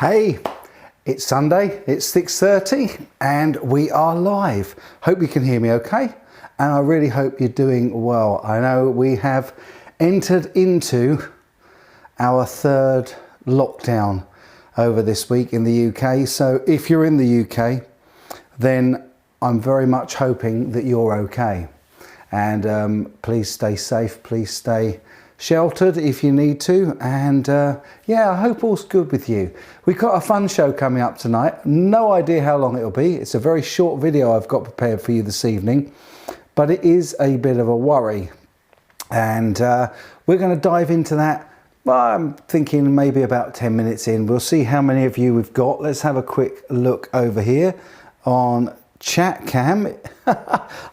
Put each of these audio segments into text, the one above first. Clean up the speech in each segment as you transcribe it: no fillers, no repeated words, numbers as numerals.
Hey, it's Sunday, it's 6:30 and we are live. Hope you can hear me okay, and I really hope you're doing well. I know we have entered into our third lockdown over this week in the UK, so if you're in the UK, then I'm very much hoping that you're okay. And please stay safe, please stay sheltered if you need to, and yeah, I hope all's good with you. We've got a fun show coming up tonight. No idea how long it'll be. It's a very short video I've got prepared for you this evening, but it is a bit of a worry, and we're going to dive into that. Well, I'm thinking maybe about 10 minutes in. We'll see how many of you we've got. Let's have a quick look over here on chat cam.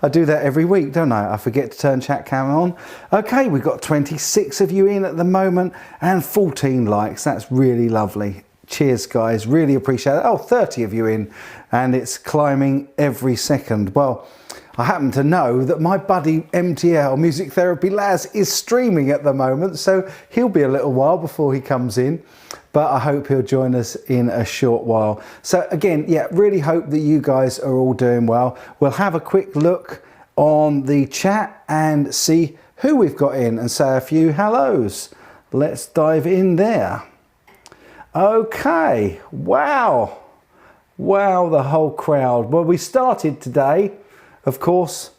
I do that every week, don't I? I forget to turn chat cam on. Okay, we've got 26 of you in at the moment and 14 likes. That's really lovely. Cheers, guys. Really appreciate it. Oh, 30 of you in, and it's climbing every second. Well, I happen to know that my buddy MTL, Music Therapy Laz, is streaming at the moment, so he'll be a little while before he comes in, but I hope he'll join us in a short while. So again, yeah, really hope that you guys are all doing well. We'll have a quick look on the chat and see who we've got in and say a few hellos. Let's dive in there. Okay, wow. Wow, the whole crowd. Well, we started today, of course,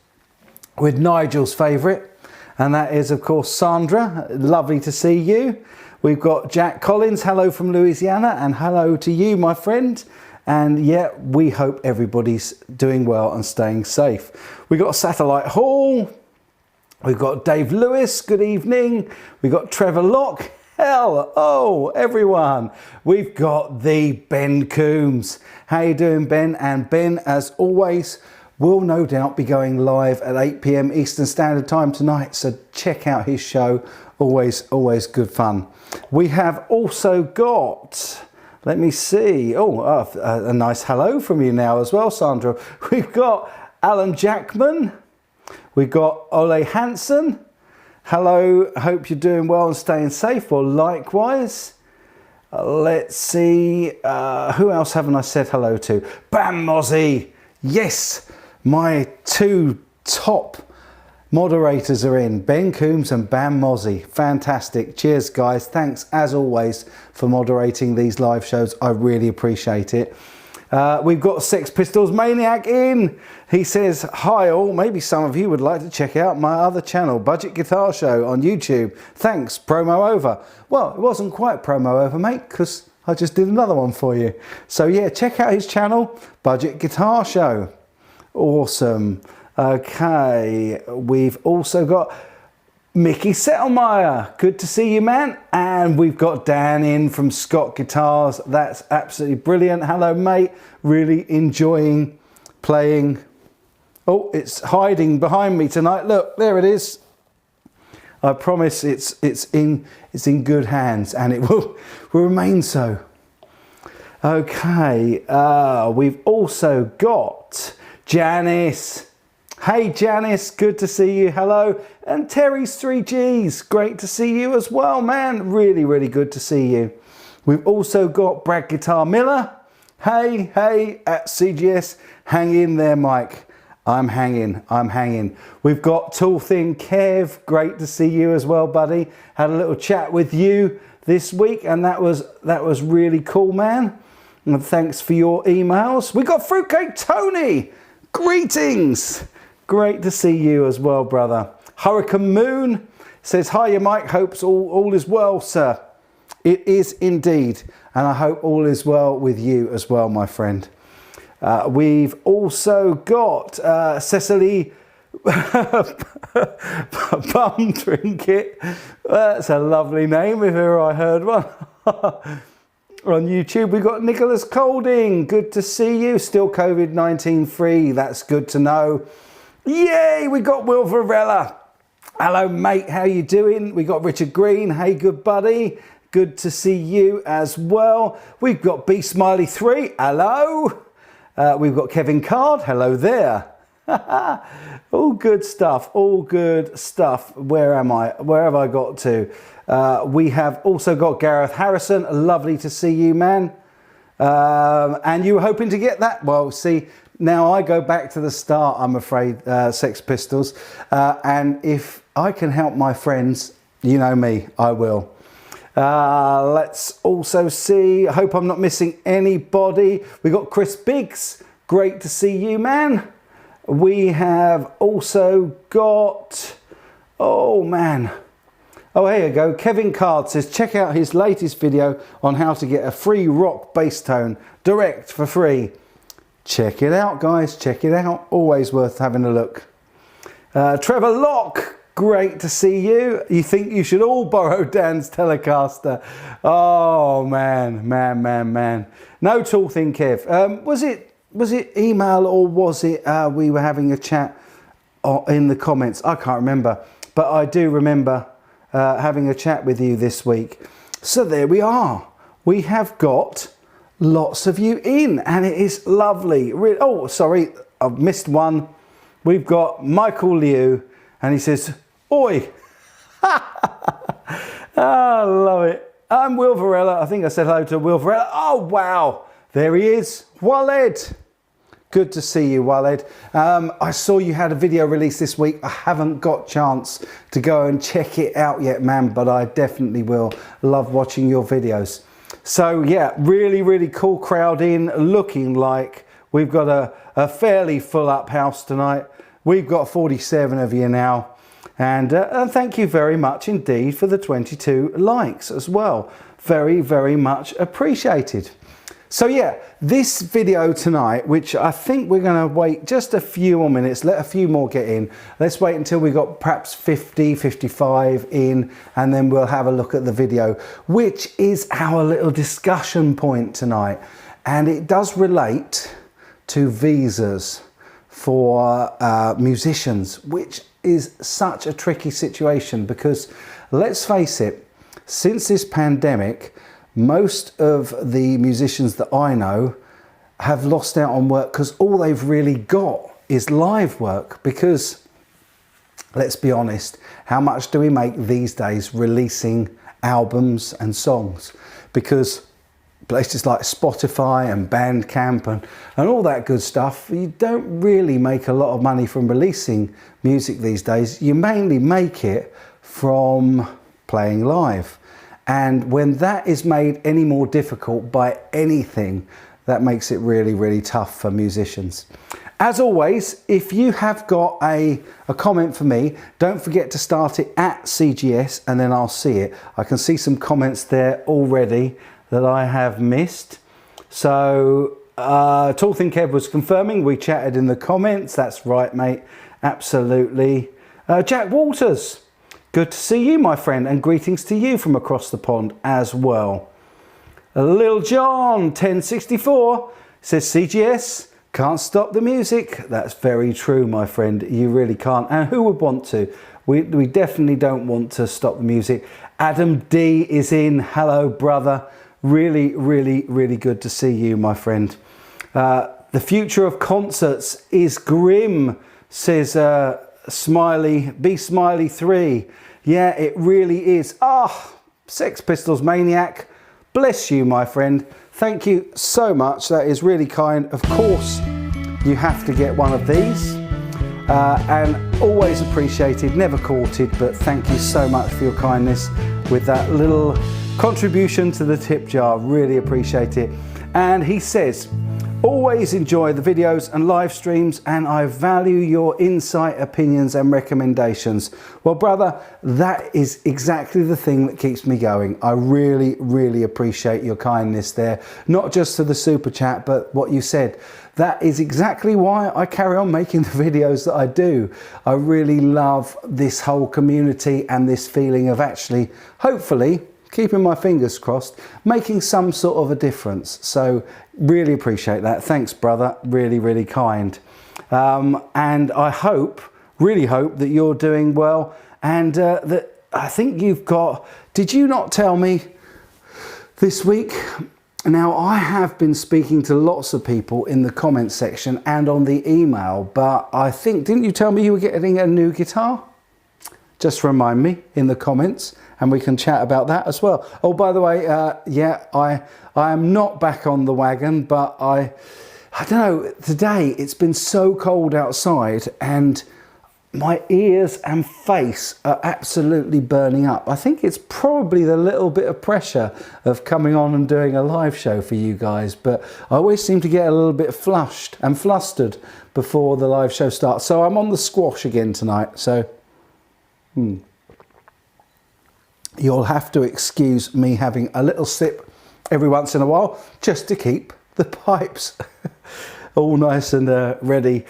with Nigel's favourite, and that is, of course, Sandra. Lovely to see you. We've got Jack Collins, hello from Louisiana, and hello to you, my friend. And yeah, we hope everybody's doing well and staying safe. We've got Satellite Hall. We've got Dave Lewis, good evening. We've got Trevor Locke. Hello, everyone. We've got the Ben Coombs. How you doing, Ben? And Ben, as always, will no doubt be going live at 8 p.m. Eastern Standard Time tonight, so check out his show. Always good fun. We have also got, let me see, a nice hello from you now as well, Sandra. We've got Alan Jackman. We've got Ole Hansen. Hello, hope you're doing well and staying safe, or likewise. Let's see, who else haven't I said hello to? Bam Mozzie. Yes, my two top moderators are in, Ben Coombs and Bam Mozzie. Fantastic. Cheers, guys. Thanks, as always, for moderating these live shows. I really appreciate it. We've got Sex Pistols Maniac in. He says, hi all. Maybe some of you would like to check out my other channel, Budget Guitar Show on YouTube. Thanks. Promo over. Well, it wasn't quite promo over, mate, because I just did another one for you. So yeah, check out his channel, Budget Guitar Show. Awesome. Okay, we've also got Mickey Settlemeyer. Good to see you, man. And we've got Dan in from Scott Guitars. That's absolutely brilliant. Hello, mate. Really enjoying playing. Oh, it's hiding behind me tonight. Look, there it is. I promise it's in good hands, and it will remain so. Okay, we've also got Janice. Hey Janice, good to see you. Hello. And Terry's 3Gs, great to see you as well, man. Really good to see you. We've also got Brad Guitar Miller. Hey at CGS. Hang in there, Mike. I'm hanging. We've got Tool Thing Kev, great to see you as well, buddy. Had a little chat with you this week, and that was really cool, man. And thanks for your emails. We got Fruitcake Tony. Greetings. Great to see you as well, brother. Hurricane Moon says, hiya, Mike. Hopes all is well, sir. It is indeed. And I hope all is well with you as well, my friend. We've also got Cecily Bum Trinket. That's a lovely name if ever I heard one. On YouTube, we've got Nicholas Colding. Good to see you. Still COVID-19 free. That's good to know. Yay, we got Will Varela. Hello, mate. How you doing? We got Richard Green. Hey, good buddy. Good to see you as well. We've got B Smiley 3. Hello. We've got Kevin Card. Hello there. All good stuff. All good stuff. Where am I? Where have I got to? We have also got Gareth Harrison. Lovely to see you, man. And you were hoping to get that? Well, see, now I go back to the start, I'm afraid, Sex Pistols. And if I can help my friends, you know me, I will. Let's also see, I hope I'm not missing anybody. We got Chris Biggs, great to see you, man. We have also got, oh man, oh here you go, Kevin Card says check out his latest video on how to get a free rock bass tone direct for free. Check it out guys, check it out, always worth having a look. Trevor Locke, great to see you. You think you should all borrow Dan's Telecaster. Oh man, man. No talking, Kev. Was it email or was it we were having a chat in the comments? I can't remember, but I do remember having a chat with you this week. So there we are. We have got lots of you in and it is lovely. Oh, sorry, I've missed one. We've got Michael Liu and he says, oi. I love it. I'm Will Varela. I think I said hello to Will Varela. Oh, wow. There he is. Waled. Good to see you, Waled. I saw you had a video released this week. I haven't got chance to go and check it out yet, man, but I definitely will. Love watching your videos. So yeah, really cool crowd in, looking like we've got a fairly full up house tonight. We've got 47 of you now. And thank you very much indeed for the 22 likes as well. Very much appreciated. So yeah, this video tonight, which I think we're going to wait just a few more minutes, let a few more get in. Let's wait until we got perhaps 50, 55 in, and then we'll have a look at the video, which is our little discussion point tonight. And it does relate to visas for musicians, which is such a tricky situation because let's face it, since this pandemic, most of the musicians that I know have lost out on work because all they've really got is live work because, let's be honest, how much do we make these days releasing albums and songs? Because places like Spotify and Bandcamp and all that good stuff, you don't really make a lot of money from releasing music these days. You mainly make it from playing live. And when that is made any more difficult by anything, that makes it really tough for musicians. As always, if you have got a comment for me, don't forget to start it at CGS and then I'll see it. I can see some comments there already that I have missed. So Tall Thin Kev was confirming, we chatted in the comments. That's right, mate, absolutely. Jack Walters, good to see you, my friend, and greetings to you from across the pond as well. Lil John 1064 says CGS can't stop the music. That's very true, my friend, you really can't. And who would want to? We definitely don't want to stop the music. Adam D is in, hello brother. Really good to see you, my friend. The future of concerts is grim, says Smiley, Be Smiley 3. Yeah, it really is. Sex Pistols Maniac, bless you, my friend. Thank you so much. That is really kind. Of course, you have to get one of these. And always appreciated, never courted, but thank you so much for your kindness with that little contribution to the tip jar. Really appreciate it. And he says, always enjoy the videos and live streams and I value your insight, opinions and recommendations. Well, brother, that is exactly the thing that keeps me going. I really appreciate your kindness there. Not just to the super chat, but what you said. That is exactly why I carry on making the videos that I do. I really love this whole community and this feeling of actually, hopefully, keeping my fingers crossed, making some sort of a difference. So really appreciate that. Thanks, brother. Really kind. And I hope, really hope that you're doing well. And that I think you've got, did you not tell me this week? Now, I have been speaking to lots of people in the comments section and on the email, but I think, didn't you tell me you were getting a new guitar? just remind me in the comments and we can chat about that as well. Oh, by the way, yeah, I am not back on the wagon, but I don't know, today it's been so cold outside and my ears and face are absolutely burning up. I think it's probably the little bit of pressure of coming on and doing a live show for you guys, but I always seem to get a little bit flushed and flustered before the live show starts. So I'm on the squash again tonight, so you'll have to excuse me having a little sip every once in a while just to keep the pipes all nice and ready.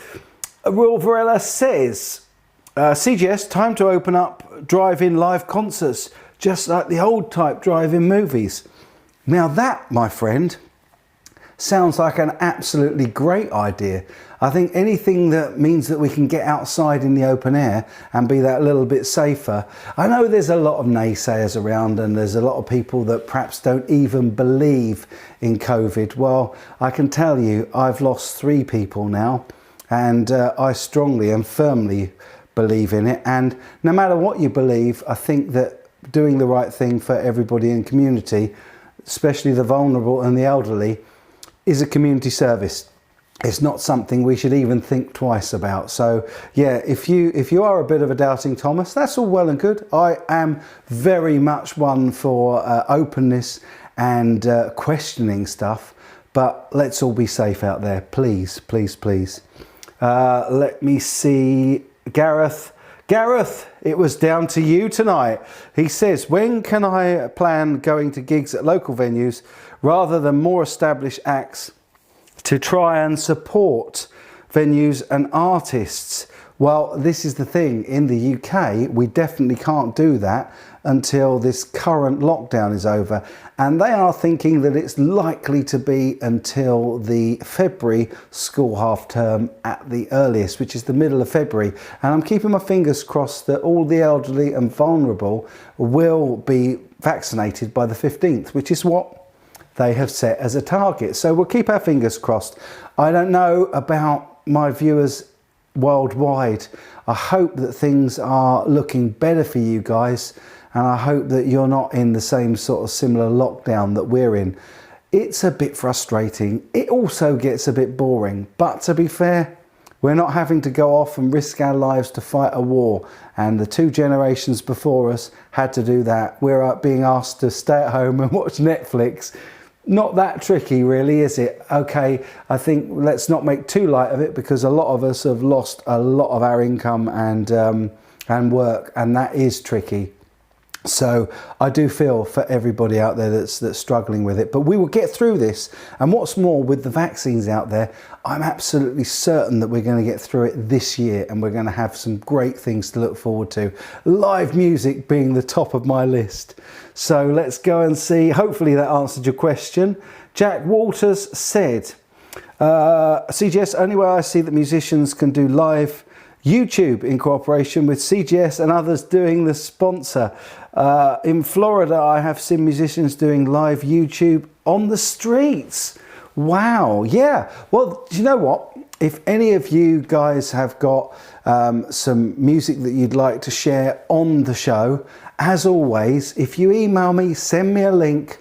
Will Varela says, CGS, time to open up drive-in live concerts, just like the old type drive-in movies. Now that, my friend, sounds like an absolutely great idea. I think anything that means that we can get outside in the open air and be that little bit safer. I know there's a lot of naysayers around and there's a lot of people that perhaps don't even believe in COVID. Well, I can tell you, I've lost 3 people now, and I strongly and firmly believe in it. And no matter what you believe, I think that doing the right thing for everybody in community, especially the vulnerable and the elderly, is a community service. It's not something we should even think twice about. So yeah, if you are a bit of a doubting Thomas, that's all well and good. I am very much one for openness and questioning stuff, but let's all be safe out there, please, please, please. Let me see, Gareth, it was down to you tonight. He says, when can I plan going to gigs at local venues rather than more established acts to try and support venues and artists? Well, this is the thing. In the UK, we definitely can't do that until this current lockdown is over. And they are thinking that it's likely to be until the February school half term at the earliest, which is the middle of February. And I'm keeping my fingers crossed that all the elderly and vulnerable will be vaccinated by the 15th, which is what they have set as a target. So we'll keep our fingers crossed. I don't know about my viewers worldwide. I hope that things are looking better for you guys, and I hope that you're not in the same sort of similar lockdown that we're in. It's a bit frustrating. It also gets a bit boring, but to be fair, we're not having to go off and risk our lives to fight a war, and the 2 generations before us had to do that. We're being asked to stay at home and watch Netflix. Not that tricky really, is it? Okay, I think let's not make too light of it, because a lot of us have lost a lot of our income and work, and that is tricky. So I do feel for everybody out there that's struggling with it, but we will get through this. And what's more, with the vaccines out there, I'm absolutely certain that we're going to get through it this year, and we're going to have some great things to look forward to. Live music being the top of my list. So let's go and see. Hopefully that answered your question. Jack Walters said, CGS, only way I see that musicians can do live YouTube in cooperation with CGS and others doing the sponsor. In Florida, I have seen musicians doing live YouTube on the streets. Wow, yeah. Well, do you know what? If any of you guys have got some music that you'd like to share on the show, as always, if you email me, send me a link,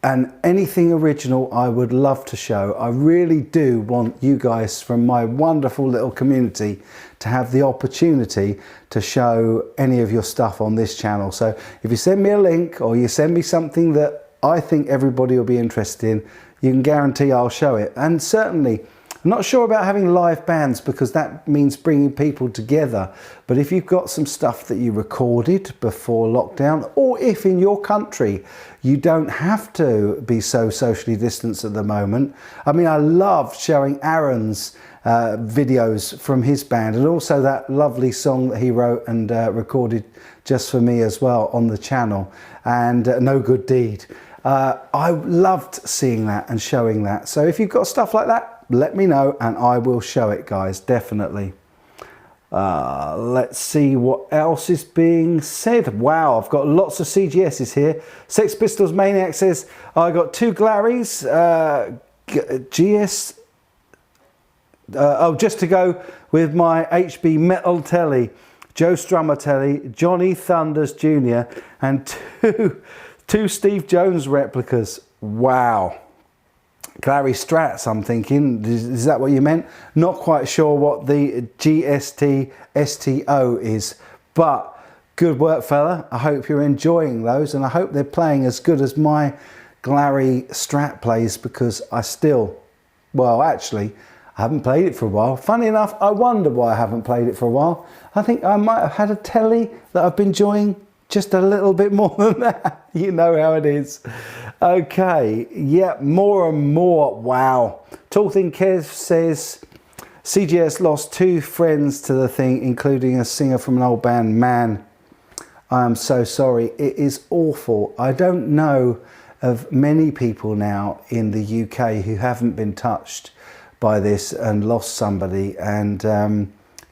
and anything original I would love to show. I really do want you guys from my wonderful little community to have the opportunity to show any of your stuff on this channel. So if you send me a link or you send me something that I think everybody will be interested in, you can guarantee I'll show it. And certainly, I'm not sure about having live bands because that means bringing people together. But if you've got some stuff that you recorded before lockdown, or if in your country you don't have to be so socially distanced at the moment. I mean, I love showing Aaron's videos from his band, and also that lovely song that he wrote and recorded just for me as well on the channel, and No Good Deed. I loved seeing that and showing that. So if you've got stuff like that, let me know and I will show it, guys, definitely. Let's see what else is being said. Wow, I've got lots of CGSs here. Sex Pistols Maniac says, I got 2 Glaries, GS, oh, just to go with my HB Metal Telly. Joe Strumatelli, Johnny Thunders Jr. and two Steve Jones replicas. Wow. Clary Strats, I'm thinking. Is that what you meant? Not quite sure what the GST STO is, but good work, fella. I hope you're enjoying those, and I hope they're playing as good as my Clary Strat plays, because I still, well, actually, I haven't played it for a while. Funny enough, I wonder why I haven't played it for a while. I think I might have had a telly that I've been enjoying just a little bit more than that. You know how it is. Okay, yeah, more and more. Wow. Talking Kev says, CGS lost 2 friends to the thing, including a singer from an old band. Man, I am so sorry. It is awful. I don't know of many people now in the UK who haven't been touched by this and lost somebody. And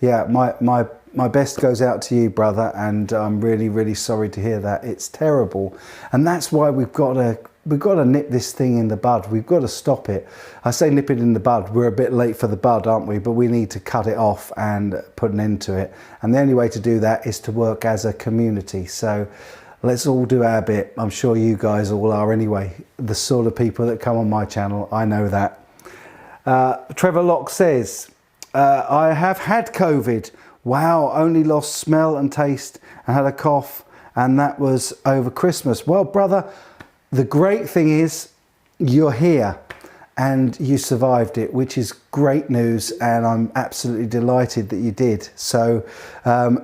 yeah, my best goes out to you, brother, and I'm really, really sorry to hear that. It's terrible, and that's why we've got to nip this thing in the bud. We've got to stop it. I say nip it in the bud. We're a bit late for the bud, aren't we? But we need to cut it off and put an end to it. And the only way to do that is to work as a community. So let's all do our bit. I'm sure you guys all are anyway. The sort of people that come on my channel, I know that. Trevor Locke says, I have had COVID. Wow, only lost smell and taste and had a cough, and that was over Christmas. Well, brother, the great thing is you're here and you survived it, which is great news, and I'm absolutely delighted that you did. So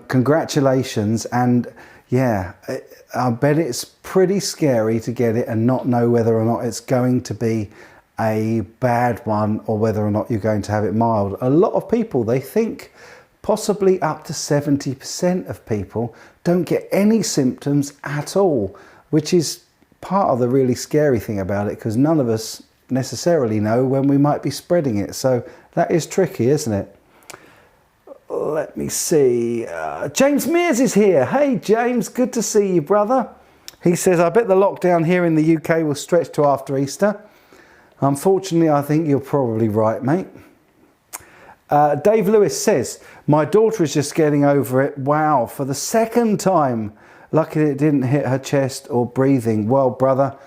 congratulations. And yeah, I bet it's pretty scary to get it and not know whether or not it's going to be a bad one or whether or not you're going to have it mild. A lot of people, they think possibly up to 70% of people don't get any symptoms at all, which is part of the really scary thing about it, because none of us necessarily know when we might be spreading it. So that is tricky, isn't it? Let me see. James Mears is here. Hey, James, good to see you, brother. He says, I bet the lockdown here in the UK will stretch to after Easter. Unfortunately, I think you're probably right, mate. Dave Lewis says, my daughter is just getting over it. Wow, for the 2nd time. Lucky it didn't hit her chest or breathing. Well, brother,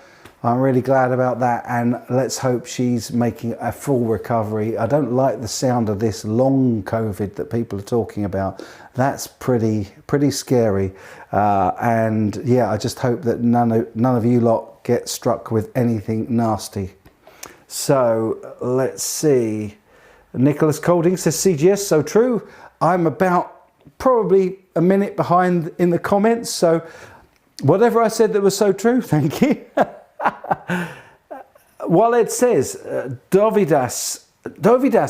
I'm really glad about that, and let's hope she's making a full recovery. I don't like the sound of this long COVID that people are talking about. That's pretty scary. And yeah, I just hope that none of you lot get struck with anything nasty. So let's see. Nicholas Colding says, CGS, so true. I'm about probably a minute behind in the comments, so whatever I said that was so true, thank you. Waled says, Dovidas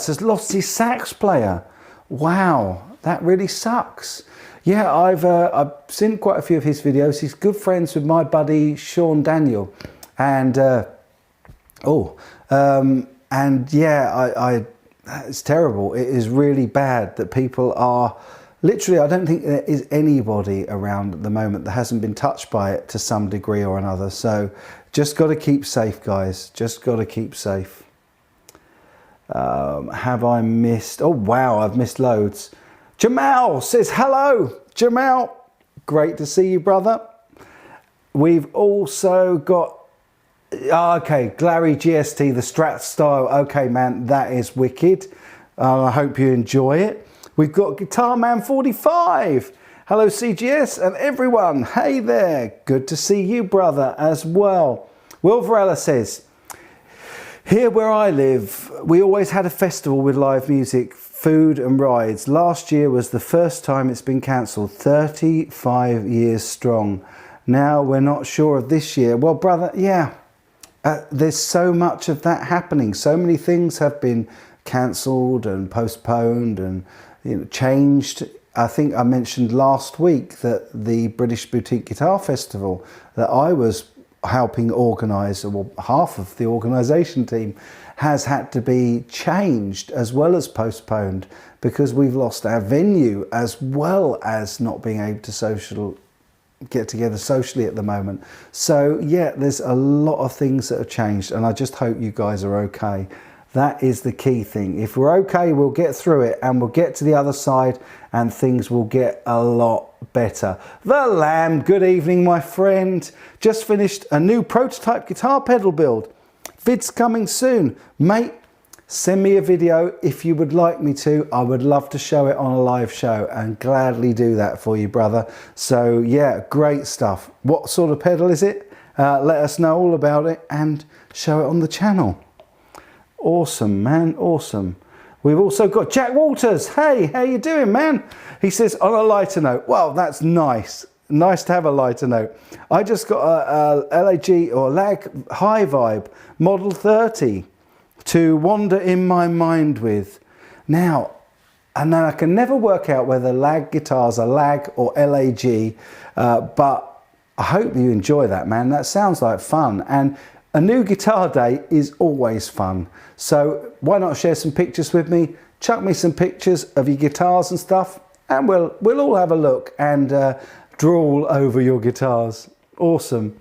has lost his sax player. Wow, that really sucks. Yeah, I've seen quite a few of his videos. He's good friends with my buddy Sean Daniel, and and yeah, it's terrible. It is really bad that people are literally, I don't think there is anybody around at the moment that hasn't been touched by it to some degree or another. So just got to keep safe, guys. Just got to keep safe. Have I missed? Oh, wow, I've missed loads. Jamal says, hello. Jamal, great to see you, brother. We've also got, okay, Glary GST, the Strat style. Okay, man, that is wicked. I hope you enjoy it. We've got Guitar Man 45. Hello, CGS and everyone. Hey there. Good to see you, brother, as well. Will Varela says, here where I live, we always had a festival with live music, food and rides. Last year was the first time it's been cancelled, 35 years strong. Now we're not sure of this year. Well, brother, yeah, there's so much of that happening. So many things have been cancelled and postponed and changed. I think I mentioned last week that the British Boutique Guitar Festival that I was helping organise, or half of the organisation team, has had to be changed as well as postponed because we've lost our venue, as well as not being able to get together socially at the moment. So yeah, there's a lot of things that have changed, and I just hope you guys are okay. That is the key thing. If we're okay, we'll get through it and we'll get to the other side and things will get a lot better. The Lamb, good evening, my friend. Just finished a new prototype guitar pedal build. Vid's coming soon. Mate, send me a video if you would like me to. I would love to show it on a live show and gladly do that for you, brother. So yeah, great stuff. What sort of pedal is it? Let us know all about it and show it on the channel. Awesome, man, awesome. We've also got Jack Walters. Hey, how you doing, man? He says, on a lighter note. Well, that's nice. Nice to have a lighter note. I just got a LAG or Lag High Vibe Model 30 to wander in my mind with. Now, and then I can never work out whether Lag guitars are Lag or LAG, but I hope you enjoy that, man. That sounds like fun. And a new guitar day is always fun. So why not share some pictures with me? Chuck me some pictures of your guitars and stuff, and we'll all have a look and drool over your guitars. Awesome.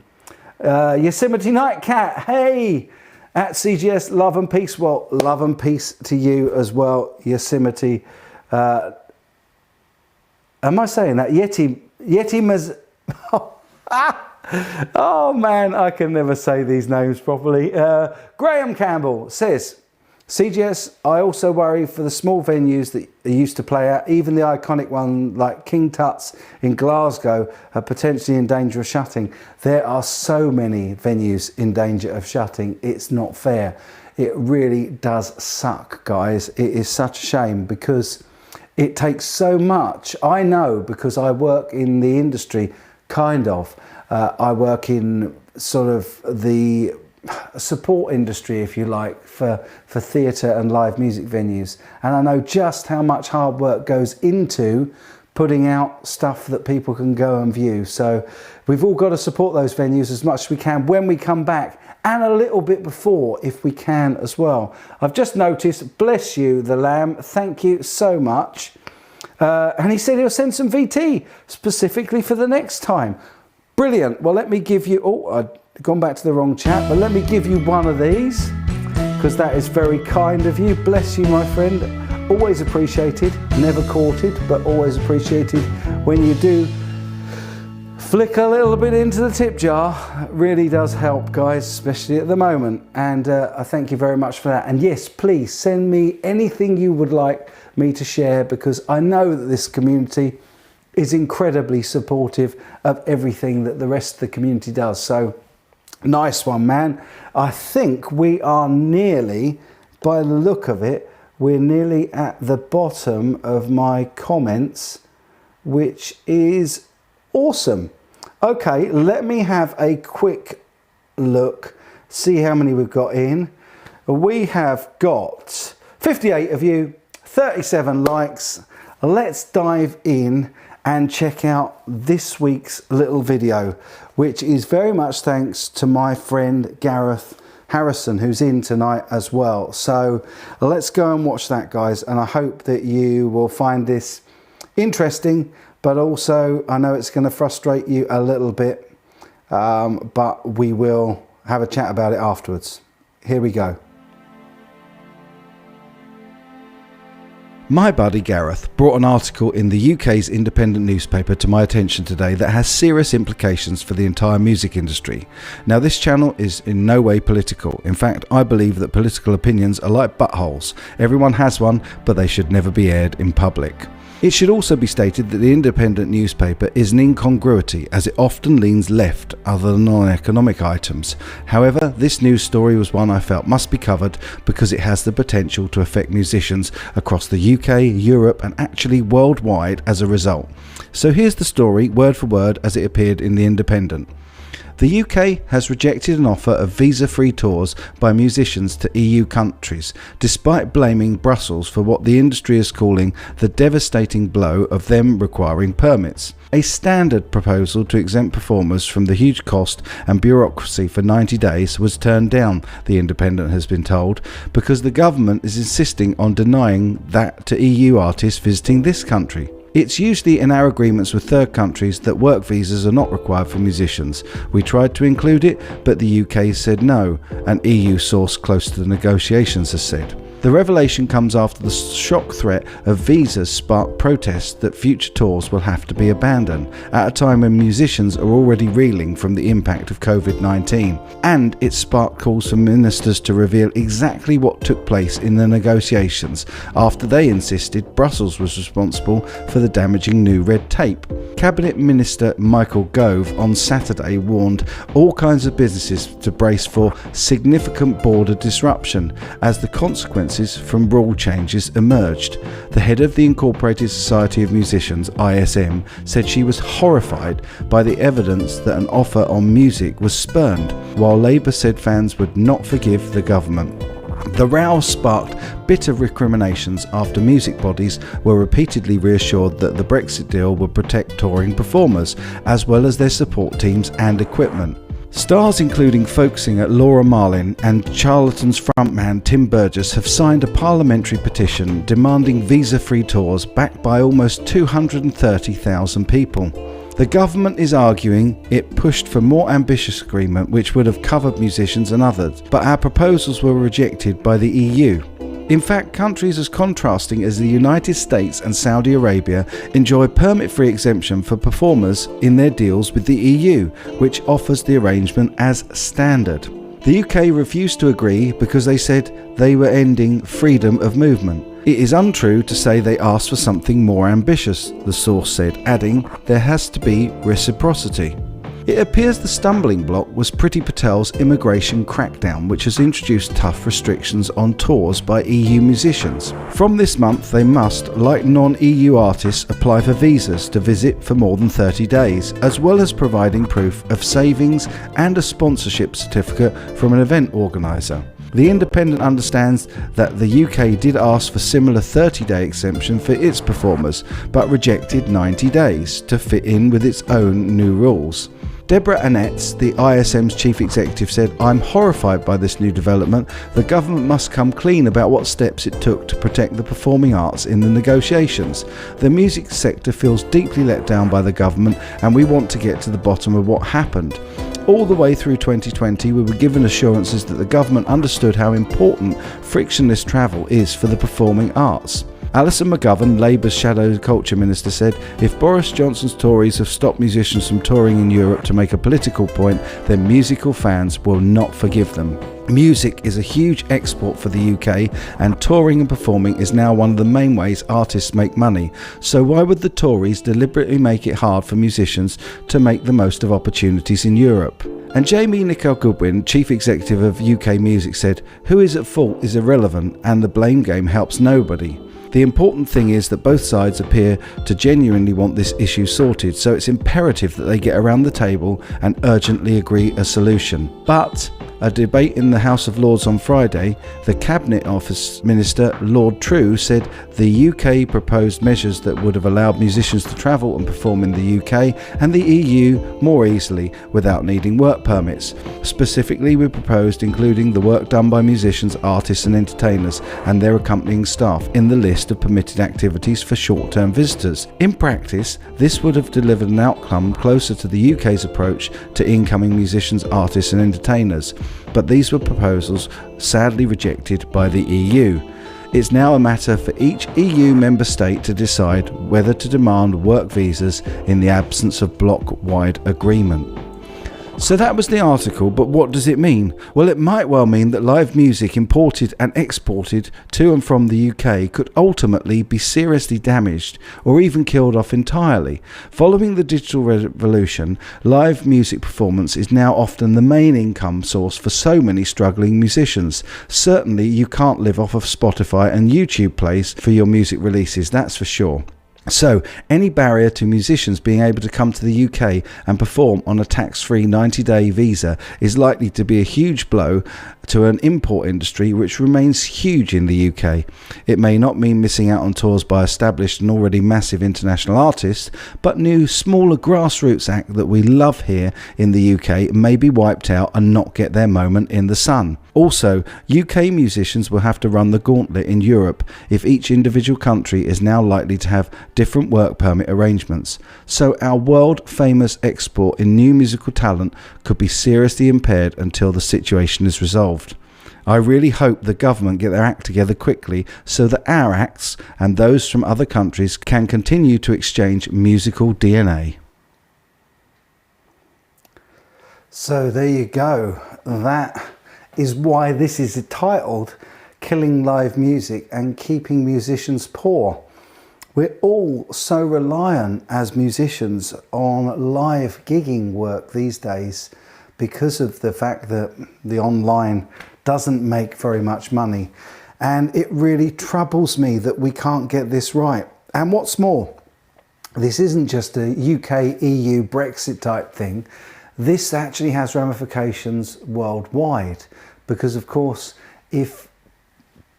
Yosemite Nightcat, hey! At CGS, love and peace. Well, love and peace to you as well, Yosemite. Am I saying that? Yeti Oh man, I can never say these names properly. Graham Campbell says, CGS, I also worry for the small venues that they used to play at. Even the iconic one like King Tut's in Glasgow are potentially in danger of shutting. There are so many venues in danger of shutting. It's not fair. It really does suck, guys. It is such a shame because it takes so much. I know because I work in the industry, kind of. I work in sort of the support industry, if you like, for theatre and live music venues. And I know just how much hard work goes into putting out stuff that people can go and view. So we've all got to support those venues as much as we can when we come back, and a little bit before if we can as well. I've just noticed, bless you, the Lamb, thank you so much. And he said he'll send some VT specifically for the next time. Brilliant. Well, let me give you, oh, I've gone back to the wrong chat, but let me give you one of these because that is very kind of you. Bless you, my friend. Always appreciated, never courted, but always appreciated when you do flick a little bit into the tip jar. It really does help, guys, especially at the moment. And I thank you very much for that. And yes, please send me anything you would like me to share because I know that this community is incredibly supportive of everything that the rest of the community does. So nice one, man. I think we are nearly, by the look of it, we're nearly at the bottom of my comments, which is awesome. Okay, let me have a quick look, see how many we've got in. We have got 58 of you, 37 likes. Let's dive in and check out this week's little video, which is very much thanks to my friend Gareth Harrison, who's in tonight as well. So let's go and watch that, guys, and I hope that you will find this interesting, but also I know it's going to frustrate you a little bit, but we will have a chat about it afterwards. Here we go. My buddy Gareth brought an article in the UK's independent newspaper to my attention today that has serious implications for the entire music industry. Now, this channel is in no way political. In fact, I believe that political opinions are like buttholes. Everyone has one, but they should never be aired in public. It should also be stated that the independent newspaper is an incongruity as it often leans left other than on economic items. However, this news story was one I felt must be covered because it has the potential to affect musicians across the UK, Europe and actually worldwide as a result. So here's the story word for word as it appeared in the Independent. The UK has rejected an offer of visa-free tours by musicians to EU countries, despite blaming Brussels for what the industry is calling the devastating blow of them requiring permits. A standard proposal to exempt performers from the huge cost and bureaucracy for 90 days was turned down, the Independent has been told, because the government is insisting on denying that to EU artists visiting this country. It's usually in our agreements with third countries that work visas are not required for musicians. We tried to include it, but the UK said no, an EU source close to the negotiations has said. The revelation comes after the shock threat of visas sparked protests that future tours will have to be abandoned, at a time when musicians are already reeling from the impact of COVID-19. And it sparked calls for ministers to reveal exactly what took place in the negotiations, after they insisted Brussels was responsible for the damaging new red tape. Cabinet Minister Michael Gove on Saturday warned all kinds of businesses to brace for significant border disruption as the consequences from rule changes emerged. The head of the Incorporated Society of Musicians, ISM, said she was horrified by the evidence that an offer on music was spurned, while Labour said fans would not forgive the government. The row sparked bitter recriminations after music bodies were repeatedly reassured that the Brexit deal would protect touring performers, as well as their support teams and equipment. Stars including folk singer Laura Marlin and Charlatans frontman Tim Burgess have signed a parliamentary petition demanding visa-free tours backed by almost 230,000 people. The government is arguing it pushed for more ambitious agreement which would have covered musicians and others, but our proposals were rejected by the EU. In fact, countries as contrasting as the United States and Saudi Arabia enjoy permit-free exemption for performers in their deals with the EU, which offers the arrangement as standard. The UK refused to agree because they said they were ending freedom of movement. It is untrue to say they asked for something more ambitious, the source said, adding, there has to be reciprocity. It appears the stumbling block was Priti Patel's immigration crackdown, which has introduced tough restrictions on tours by EU musicians. From this month, they must, like non-EU artists, apply for visas to visit for more than 30 days, as well as providing proof of savings and a sponsorship certificate from an event organiser. The Independent understands that the UK did ask for similar 30-day exemption for its performers, but rejected 90 days to fit in with its own new rules. Deborah Annetts, the ISM's chief executive, said, I'm horrified by this new development. The government must come clean about what steps it took to protect the performing arts in the negotiations. The music sector feels deeply let down by the government and we want to get to the bottom of what happened. All the way through 2020, we were given assurances that the government understood how important frictionless travel is for the performing arts. Alison McGovern, Labour's Shadow Culture Minister, said, if Boris Johnson's Tories have stopped musicians from touring in Europe to make a political point, then musical fans will not forgive them. Music is a huge export for the UK, and touring and performing is now one of the main ways artists make money. So why would the Tories deliberately make it hard for musicians to make the most of opportunities in Europe? And Jamie Nicol-Goodwin, Chief Executive of UK Music, said, who is at fault is irrelevant and the blame game helps nobody. The important thing is that both sides appear to genuinely want this issue sorted, so it's imperative that they get around the table and urgently agree a solution. But a debate in the House of Lords on Friday, the Cabinet Office Minister Lord True said the UK proposed measures that would have allowed musicians to travel and perform in the UK and the EU more easily without needing work permits. Specifically, we proposed including the work done by musicians, artists and entertainers and their accompanying staff in the list of permitted activities for short-term visitors. In practice, this would have delivered an outcome closer to the UK's approach to incoming musicians, artists and entertainers. But these were proposals sadly rejected by the EU. It's now a matter for each EU member state to decide whether to demand work visas in the absence of bloc-wide agreement. So that was the article, but what does it mean? Well, it might well mean that live music imported and exported to and from the UK could ultimately be seriously damaged or even killed off entirely. Following the digital revolution, live music performance is now often the main income source for so many struggling musicians. Certainly you can't live off of Spotify and YouTube plays for your music releases, that's for sure. So, any barrier to musicians being able to come to the UK and perform on a tax-free 90-day visa is likely to be a huge blow to an import industry which remains huge in the UK. It may not mean missing out on tours by established and already massive international artists, but new, smaller grassroots acts that we love here in the UK may be wiped out and not get their moment in the sun. Also, UK musicians will have to run the gauntlet in Europe if each individual country is now likely to have different work permit arrangements. So our world famous export in new musical talent could be seriously impaired until the situation is resolved. I really hope the government get their act together quickly so that our acts and those from other countries can continue to exchange musical DNA. So there you go. That is why this is titled Killing Live Music and Keeping Musicians Poor. We're all so reliant as musicians on live gigging work these days because of the fact that the online doesn't make very much money. And it really troubles me that we can't get this right. And what's more, this isn't just a UK, EU, Brexit type thing. This actually has ramifications worldwide because, of course, if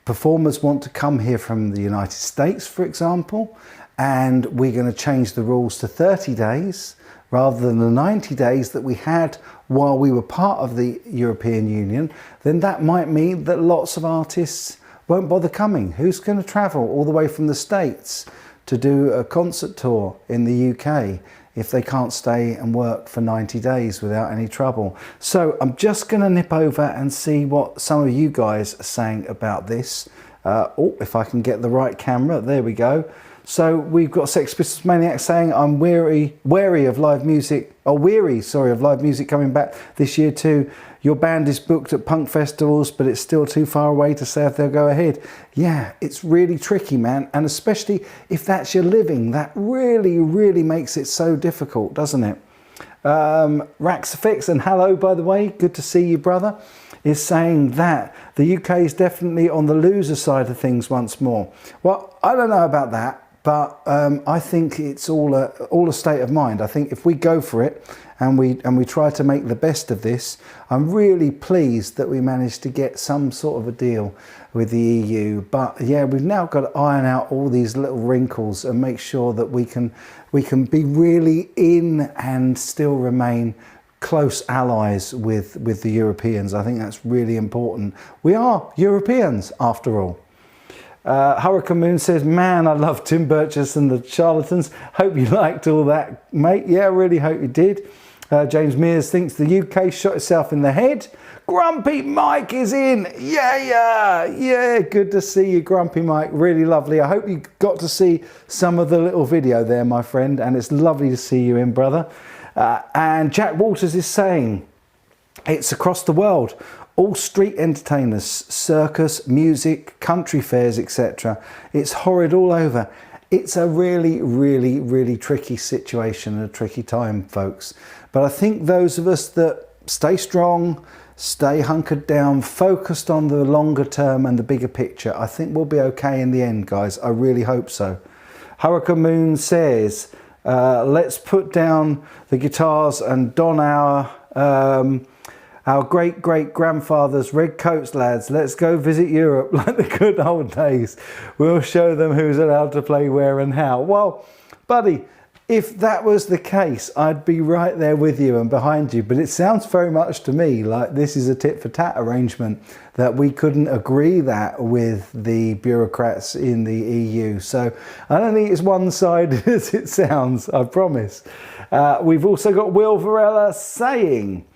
performers want to come here from the United States, for example, and we're going to change the rules to 30 days rather than the 90 days that we had while we were part of the European Union, then that might mean that lots of artists won't bother coming. Who's going to travel all the way from the States to do a concert tour in the UK if they can't stay and work for 90 days without any trouble? So I'm just going to nip over and see what some of you guys are saying about this. If I can get the right camera, there we go. So we've got Sex Pistols Maniac saying, I'm weary of live music, of live music coming back this year too. Your band is booked at punk festivals, but it's still too far away to say if they'll go ahead. Yeah, it's really tricky, man. And especially if that's your living, that really, really makes it so difficult, doesn't it? Rax Effects, and hello, by the way, good to see you, brother, is saying that the UK is definitely on the loser side of things once more. Well, I don't know about that, but I think it's all a state of mind. I think if we go for it and we try to make the best of this, I'm really pleased that we managed to get some sort of a deal with the EU. But yeah, we've now got to iron out all these little wrinkles and make sure that we can be really in and still remain close allies with the Europeans. I think that's really important. We are Europeans after all. Hurricane Moon says, man, I love Tim Burgess and the Charlatans. Hope you liked all that, mate. Yeah, I really hope you did. James Mears thinks the UK shot itself in the head. Grumpy Mike is in. Yeah, good to see you, Grumpy Mike. Really lovely. I hope you got to see some of the little video there, my friend, and it's lovely to see you in, brother. And Jack Walters is saying, it's across the world. All street entertainers, circus, music, country fairs, etc. It's horrid all over. It's a really, really, really tricky situation and a tricky time, folks. But I think those of us that stay strong, stay hunkered down, focused on the longer term and the bigger picture, I think we'll be okay in the end, guys. I really hope so. Hurricane Moon says, let's put down the guitars and don our great-great-grandfather's red coats, lads. Let's go visit Europe like the good old days. We'll show them who's allowed to play where and how. Well, buddy, if that was the case, I'd be right there with you and behind you. But it sounds very much to me like this is a tit-for-tat arrangement, that we couldn't agree that with the bureaucrats in the EU. So I don't think it's one-sided as it sounds, I promise. We've also got Will Varela saying,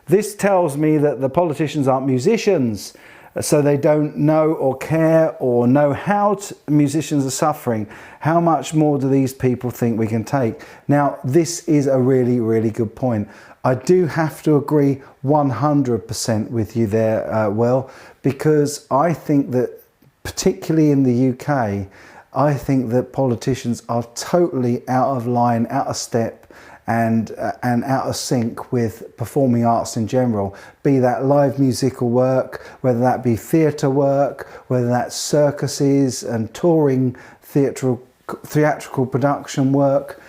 this tells me that the politicians aren't musicians, so they don't know or care or know how musicians are suffering. How much more do these people think we can take? Now, this is a really, really good point. I do have to agree 100% with you there, Will, because I think that, particularly in the UK, I think that politicians are totally out of line, out of step, and out of sync with performing arts in general, be that live musical work, whether that be theatre work, whether that's circuses and touring theatrical production work.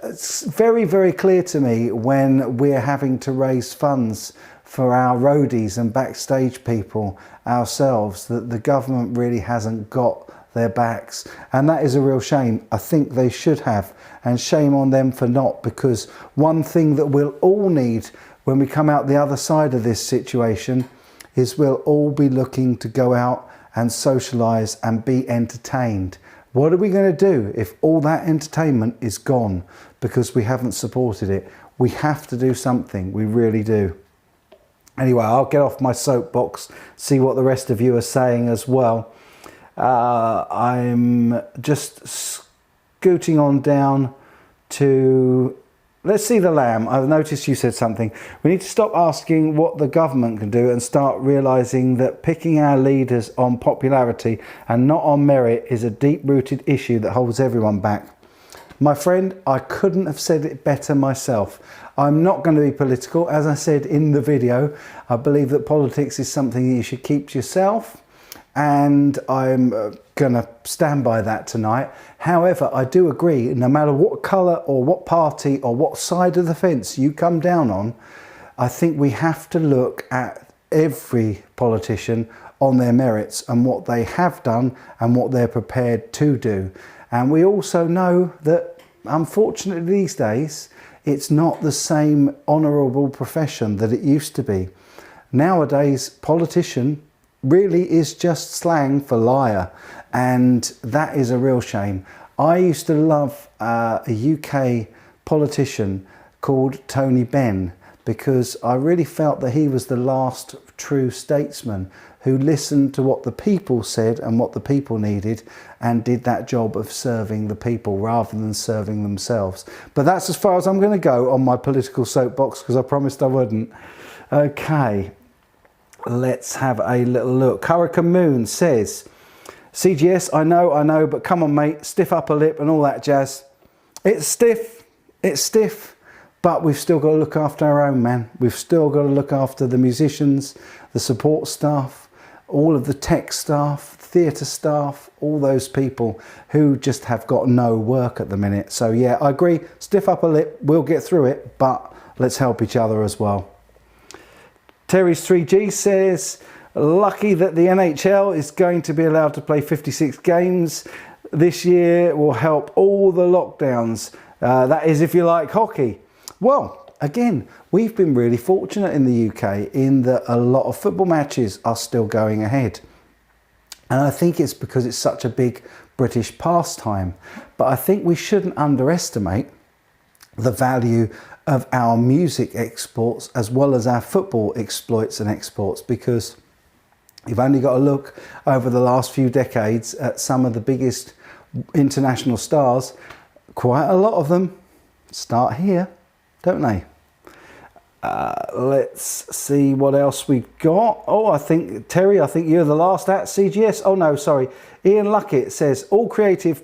It's very, very clear to me when we're having to raise funds for our roadies and backstage people ourselves that the government really hasn't got their backs, and that is a real shame. I think they should have, and shame on them for not, because one thing that we'll all need when we come out the other side of this situation is we'll all be looking to go out and socialise and be entertained What are we going to do if all that entertainment is gone because we haven't supported it? We have to do something. We really do. Anyway, I'll get off my soapbox, see what the rest of you are saying as well. I'm just scooting on down to... Let's see the lamb. I've noticed you said something. We need to stop asking what the government can do and start realising that picking our leaders on popularity and not on merit is a deep-rooted issue that holds everyone back. My friend, I couldn't have said it better myself. I'm not going to be political. As I said in the video, I believe that politics is something that you should keep to yourself, and I'm going to stand by that tonight. However, I do agree, no matter what colour or what party or what side of the fence you come down on, I think we have to look at every politician on their merits and what they have done and what they're prepared to do. And we also know that, unfortunately, these days, it's not the same honourable profession that it used to be. Nowadays, politician really is just slang for liar, and that is a real shame. I used to love a UK politician called Tony Benn, because I really felt that he was the last true statesman who listened to what the people said and what the people needed and did that job of serving the people rather than serving themselves. But that's as far as I'm going to go on my political soapbox, because I promised I wouldn't. Okay, let's have a little look. Hurricane Moon says, CGS, I know, but come on mate, stiff upper lip and all that jazz. It's stiff, but we've still got to look after our own, man. We've still got to look after the musicians, the support staff, all of the tech staff, theatre staff, all those people who just have got no work at the minute. So yeah, I agree, stiff upper lip, we'll get through it, but let's help each other as well. Terry's 3G says, lucky that the NHL is going to be allowed to play 56 games this year, will help all the lockdowns. That is if you like hockey. Well, again, we've been really fortunate in the UK in that a lot of football matches are still going ahead. And I think it's because it's such a big British pastime. But I think we shouldn't underestimate the value of our music exports as well as our football exploits and exports, because you've only got to look over the last few decades at some of the biggest international stars. Quite a lot of them start here, don't they? Let's see what else we've got. Oh, I think, Terry, I think you're the last at CGS. Oh no, sorry. Ian Luckett says, all creative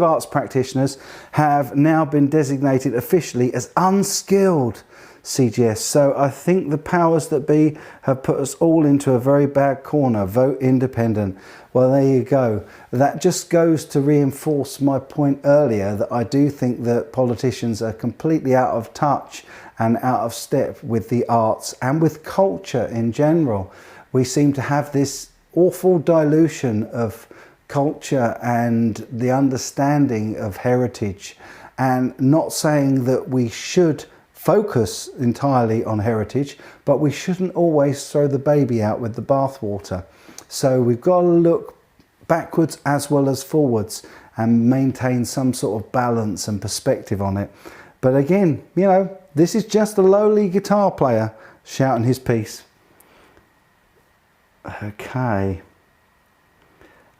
arts practitioners have now been designated officially as unskilled CGS. So I think the powers that be have put us all into a very bad corner. Vote independent. Well, there you go. That just goes to reinforce my point earlier that I do think that politicians are completely out of touch and out of step with the arts and with culture in general. We seem to have this awful dilution of culture and the understanding of heritage, and not saying that we should focus entirely on heritage, but we shouldn't always throw the baby out with the bathwater. So we've got to look backwards as well as forwards and maintain some sort of balance and perspective on it. But again, you know, this is just a lowly guitar player shouting his piece. Okay.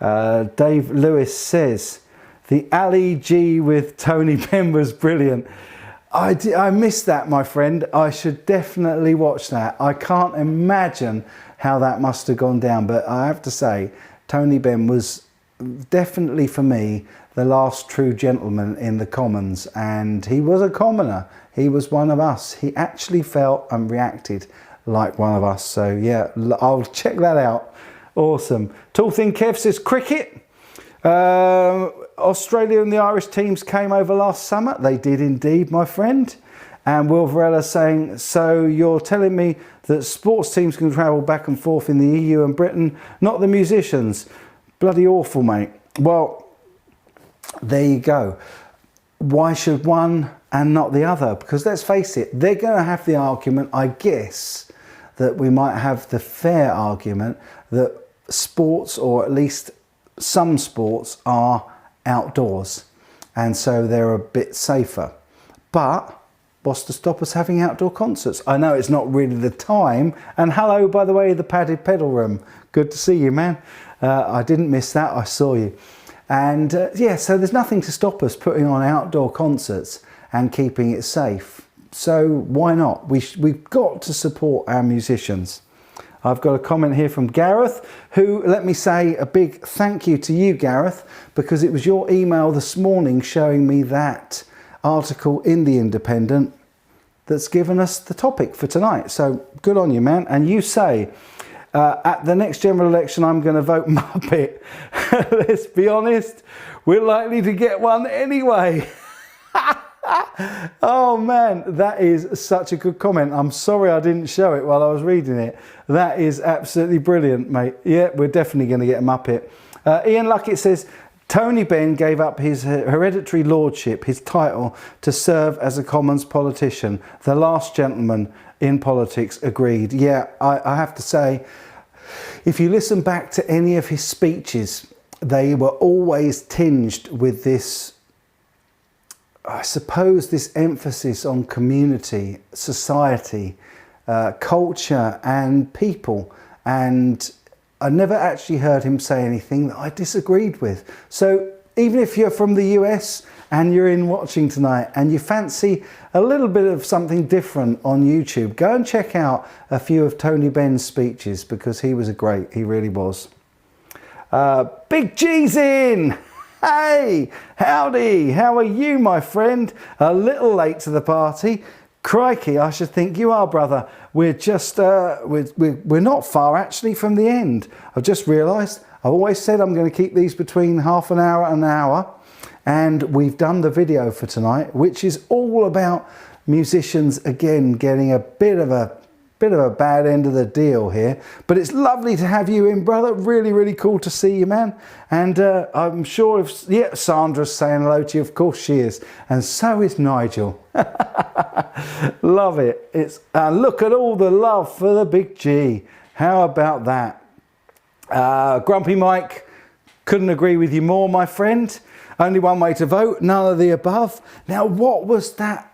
Dave Lewis says, the Ali G with Tony Benn was brilliant. I missed that, my friend. I should definitely watch that. I can't imagine how that must have gone down. But I have to say, Tony Benn was definitely, for me, the last true gentleman in the Commons. And he was a commoner. He was one of us. He actually felt and reacted like one of us. So yeah, I'll check that out. Awesome. Tall Thin Kev says, cricket. Australia and the Irish teams came over last summer. They did indeed, my friend. And Will Varela saying, so you're telling me that sports teams can travel back and forth in the EU and Britain, not the musicians? Bloody awful, mate. Well, there you go. Why should one and not the other? Because let's face it, they're going to have the argument, I guess, that we might have the fair argument that sports, or at least some sports are outdoors, and so they're a bit safer. But what's to stop us having outdoor concerts? I know it's not really the time. And hello, by the way, the Padded Pedal Room. Good to see you, man. I didn't miss that. I saw you. And yeah, so there's nothing to stop us putting on outdoor concerts and keeping it safe. So why not? We've got to support our musicians. I've got a comment here from Gareth, who, let me say a big thank you to you, Gareth, because it was your email this morning showing me that article in The Independent that's given us the topic for tonight. So good on you, man. And you say, at the next general election, I'm going to vote Muppet. Let's be honest, we're likely to get one anyway. Oh man, that is such a good comment. I'm sorry I didn't show it while I was reading it. That is absolutely brilliant, mate. Yeah, we're definitely going to get a Muppet. Ian Luckett says, Tony Benn gave up his hereditary lordship, his title, to serve as a Commons politician. The last gentleman in politics agreed. Yeah, I have to say, if you listen back to any of his speeches, they were always tinged with this, I suppose, this emphasis on community, society, culture and people. And I never actually heard him say anything that I disagreed with. So even if you're from the US and you're in watching tonight and you fancy a little bit of something different on YouTube, go and check out a few of Tony Benn's speeches, because he was he really was. Big G's in! Hey, howdy, how are you, my friend? A little late to the party. Crikey, I should think you are, brother. We're just, we're not far actually from the end. I've just realised, I've always said I'm going to keep these between half an hour and an hour. And we've done the video for tonight, which is all about musicians, again, getting a bit of a bad end of the deal here. But it's lovely to have you in, brother. Really, really cool to see you, man. And I'm sure yeah, Sandra's saying hello to you. Of course she is. And so is Nigel. Love it. It's look at all the love for the Big G. How about that? Grumpy Mike, couldn't agree with you more, my friend. Only one way to vote, none of the above. Now, what was that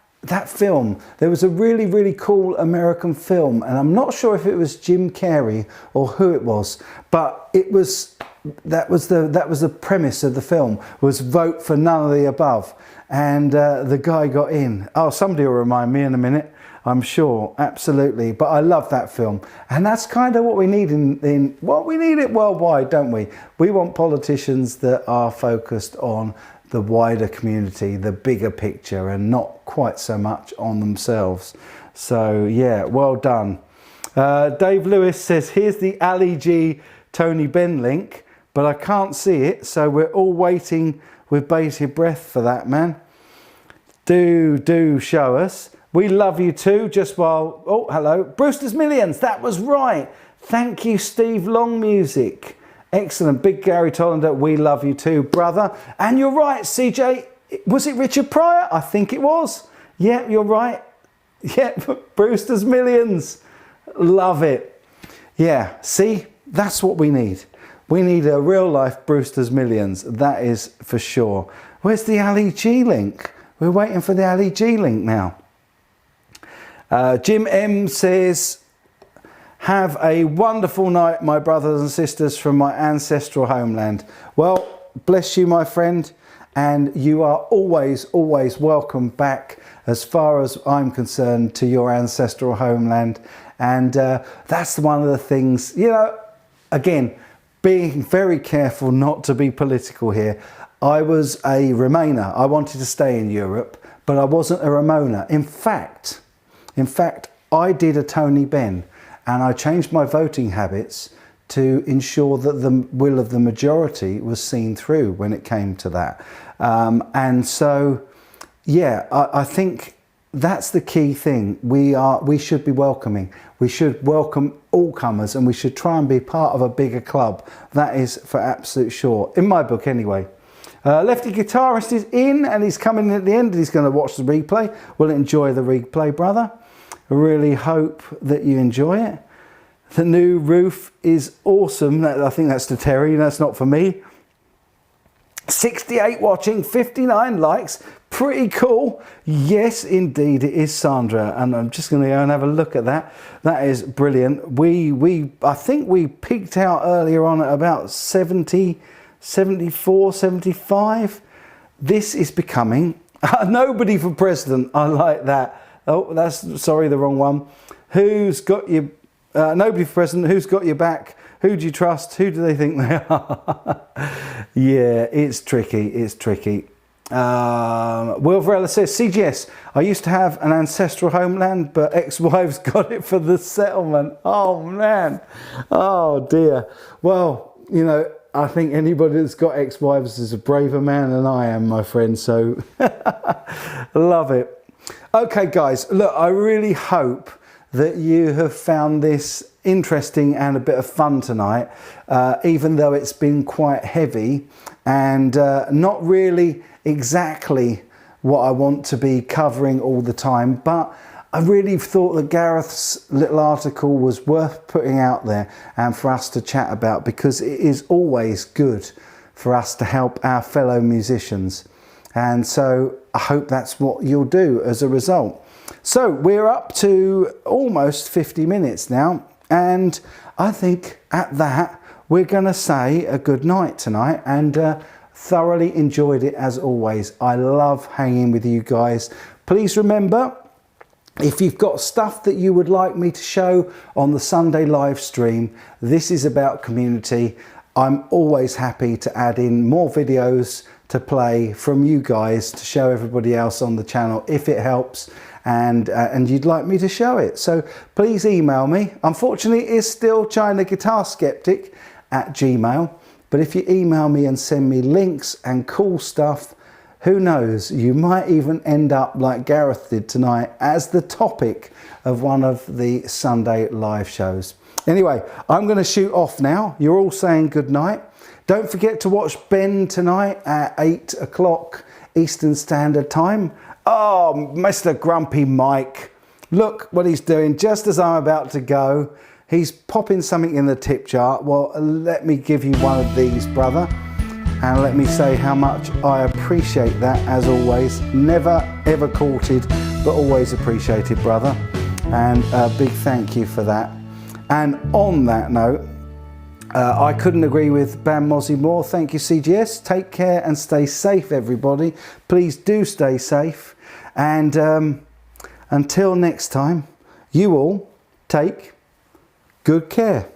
film? There was a really, really cool American film, and I'm not sure if it was Jim Carrey or who it was, but it was that was the premise of the film, was vote for none of the above, and the guy got in. Oh, somebody will remind me in a minute, I'm sure, absolutely. But I love that film, and that's kind of what we need we need it worldwide, don't we? We want politicians that are focused on the wider community, the bigger picture, and not quite so much on themselves. So yeah, well done. Dave Lewis says, here's the Ali G Tony Benn link, but I can't see it, so we're all waiting with bated breath for that, man. Do show us. We love you too, just while, oh, hello. Brewster's Millions, that was right. Thank you, Steve Long Music. Excellent. Big Gary Tollander, we love you too, brother. And you're right, CJ. Was it Richard Pryor? I think it was. Yeah, you're right. Yeah, Brewster's Millions. Love it. Yeah, see, that's what we need. We need a real life Brewster's Millions. That is for sure. Where's the Ali G link? We're waiting for the Ali G link now. Jim M says, have a wonderful night, my brothers and sisters from my ancestral homeland. Well, bless you, my friend, and you are always, always welcome back, as far as I'm concerned, to your ancestral homeland. And that's one of the things, you know, again, being very careful not to be political here. I was a Remainer. I wanted to stay in Europe, but I wasn't a Remainer. In fact, I did a Tony Benn, and I changed my voting habits to ensure that the will of the majority was seen through when it came to that. And so, yeah, I think that's the key thing. We should be welcoming. We should welcome all comers, and we should try and be part of a bigger club. That is for absolute sure, in my book anyway. Lefty Guitarist is in, and he's coming in at the end. He's going to watch the replay. We'll enjoy the replay, brother. I really hope that you enjoy it. The new roof is awesome. I think that's to Terry. That's not for me. 68 watching, 59 likes. Pretty cool. Yes, indeed, it is Sandra. And I'm just going to go and have a look at that. That is brilliant. I think we peaked out earlier on at about 70, 74, 75. This is becoming nobody for president. I like that. Oh, that's, sorry, the wrong one. Who's got your, nobody for president, who's got your back? Who do you trust? Who do they think they are? Yeah, it's tricky. It's tricky. Will Varela says, CGS, I used to have an ancestral homeland, but ex-wives got it for the settlement. Oh, man. Oh, dear. Well, you know, I think anybody that's got ex-wives is a braver man than I am, my friend. So, love it. Okay, guys, look, I really hope that you have found this interesting and a bit of fun tonight, even though it's been quite heavy and not really exactly what I want to be covering all the time, but I really thought that Gareth's little article was worth putting out there and for us to chat about, because it is always good for us to help our fellow musicians. And so I hope that's what you'll do as a result. So we're up to almost 50 minutes now, and I think at that we're going to say a good night tonight, and thoroughly enjoyed it as always. I love hanging with you guys. Please remember, if you've got stuff that you would like me to show on the Sunday live stream, this is about community. I'm always happy to add in more videos to play from you guys to show everybody else on the channel if it helps and you'd like me to show it. So please email me. Unfortunately, it's still ChinaGuitarSkeptic@gmail.com. But if you email me and send me links and cool stuff, who knows, you might even end up like Gareth did tonight as the topic of one of the Sunday live shows. Anyway, I'm going to shoot off now. You're all saying good night. Don't forget to watch Ben tonight at 8 o'clock Eastern Standard Time. Oh, Mr. Grumpy Mike. Look what he's doing just as I'm about to go. He's popping something in the tip jar. Well, let me give you one of these, brother. And let me say how much I appreciate that, as always. Never, ever courted, but always appreciated, brother. And a big thank you for that. And on that note, I couldn't agree with Bam Mozzie more. Thank you, CGS. Take care and stay safe, everybody. Please do stay safe. And until next time, you all take good care.